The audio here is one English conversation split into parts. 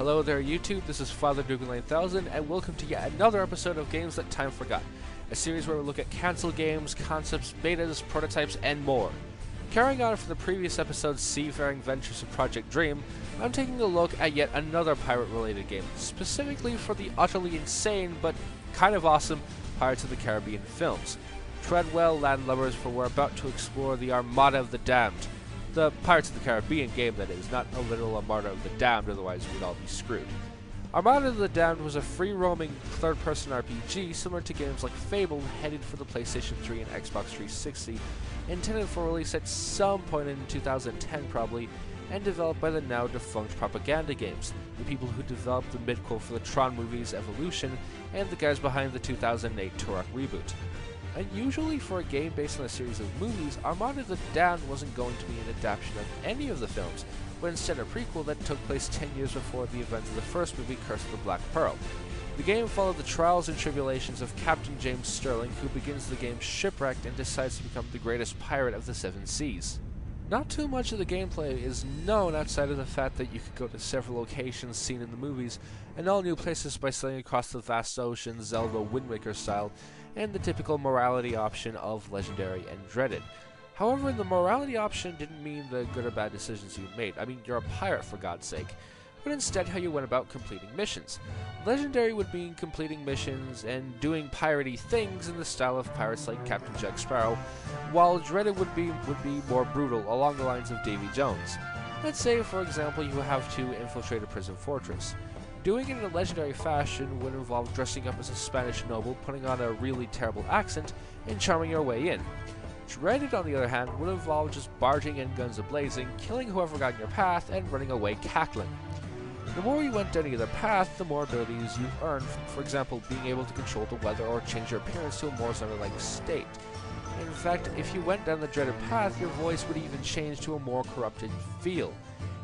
Hello there YouTube, this is Father Dugan 9000 and welcome to yet another episode of Games That Time Forgot, a series where we look at cancelled games, concepts, betas, prototypes, and more. Carrying on from the previous episode's seafaring ventures of Project Dream, I'm taking a look at yet another pirate-related game, specifically for the utterly insane but kind of awesome Pirates of the Caribbean films. Tread well, landlubbers, for we're about to explore the Armada of the Damned. The Pirates of the Caribbean game, that is, not a literal Armada of the Damned, otherwise we'd all be screwed. Armada of the Damned was a free-roaming, third-person RPG similar to games like Fable, headed for the PlayStation 3 and Xbox 360, intended for release at some point in 2010 probably, and developed by the now-defunct Propaganda Games, the people who developed the midquel for the Tron movies Evolution, and the guys behind the 2008 Turok reboot. Unusually for a game based on a series of movies, Armada of the Damned wasn't going to be an adaptation of any of the films, but instead a prequel that took place 10 years before the events of the first movie, Curse of the Black Pearl. The game followed the trials and tribulations of Captain James Sterling, who begins the game shipwrecked and decides to become the greatest pirate of the seven seas. Not too much of the gameplay is known outside of the fact that you could go to several locations seen in the movies, and all new places by sailing across the vast ocean, Zelda Wind Waker style, and the typical morality option of Legendary and Dreaded. However, the morality option didn't mean the good or bad decisions you made. I mean, you're a pirate for God's sake. But instead how you went about completing missions. Legendary would mean completing missions and doing piratey things in the style of pirates like Captain Jack Sparrow, while Dreaded would be more brutal, along the lines of Davy Jones. Let's say, for example, you have to infiltrate a prison fortress. Doing it in a legendary fashion would involve dressing up as a Spanish noble, putting on a really terrible accent, and charming your way in. Dreaded, on the other hand, would involve just barging in guns a-blazing, killing whoever got in your path, and running away cackling. The more you went down either path, the more abilities you earned, for example, being able to control the weather or change your appearance to a more zombie-like state. In fact, if you went down the dreaded path, your voice would even change to a more corrupted feel.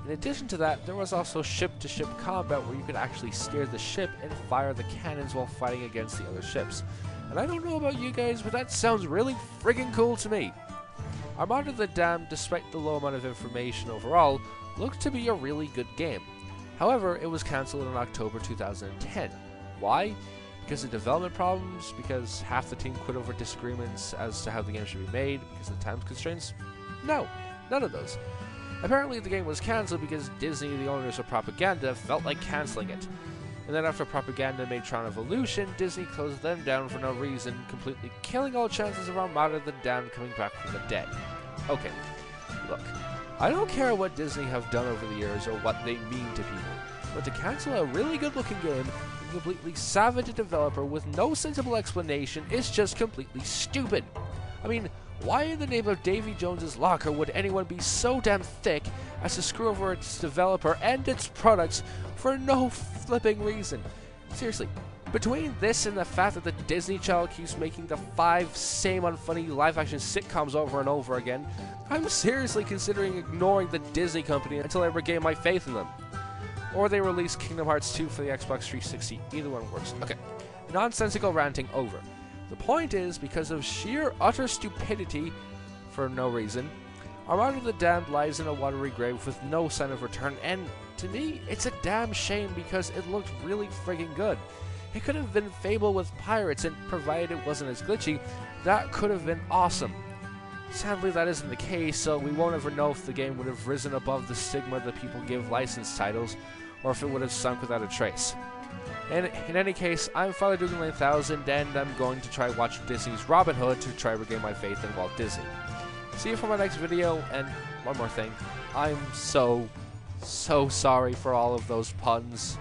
In addition to that, there was also ship-to-ship combat where you could actually steer the ship and fire the cannons while fighting against the other ships. And I don't know about you guys, but that sounds really friggin' cool to me. Armada of the Damned, despite the low amount of information overall, looked to be a really good game. However, it was cancelled in October 2010. Why? Because of development problems? Because half the team quit over disagreements as to how the game should be made? Because of time constraints? No, none of those. Apparently the game was cancelled because Disney, the owners of Propaganda, felt like cancelling it. And then after Propaganda made Tron Evolution, Disney closed them down for no reason, completely killing all chances of Armada of the Damned coming back from the dead. Okay, look, I don't care what Disney have done over the years or what they mean to people, but to cancel a really good looking game and completely savage a developer with no sensible explanation is just completely stupid. I mean, why in the name of Davy Jones's locker would anyone be so damn thick as to screw over its developer and its products for no flipping reason? Seriously, between this and the fact that the Disney Channel keeps making the 5 same unfunny live-action sitcoms over and over again, I'm seriously considering ignoring the Disney company until I regain my faith in them. Or they release Kingdom Hearts 2 for the Xbox 360, either one works. Okay, nonsensical ranting over. The point is, because of sheer utter stupidity, for no reason, Armada of the Damned lies in a watery grave with no sign of return, and to me, it's a damn shame because it looked really friggin' good. It could have been Fable with pirates, and provided it wasn't as glitchy, that could have been awesome. Sadly, that isn't the case, so we won't ever know if the game would have risen above the stigma that people give license titles, or if it would have sunk without a trace. And in any case, I'm Father Dugan 9000, and I'm going to try watch Disney's Robin Hood to try regain my faith in Walt Disney. See you for my next video, and one more thing, I'm so sorry for all of those puns.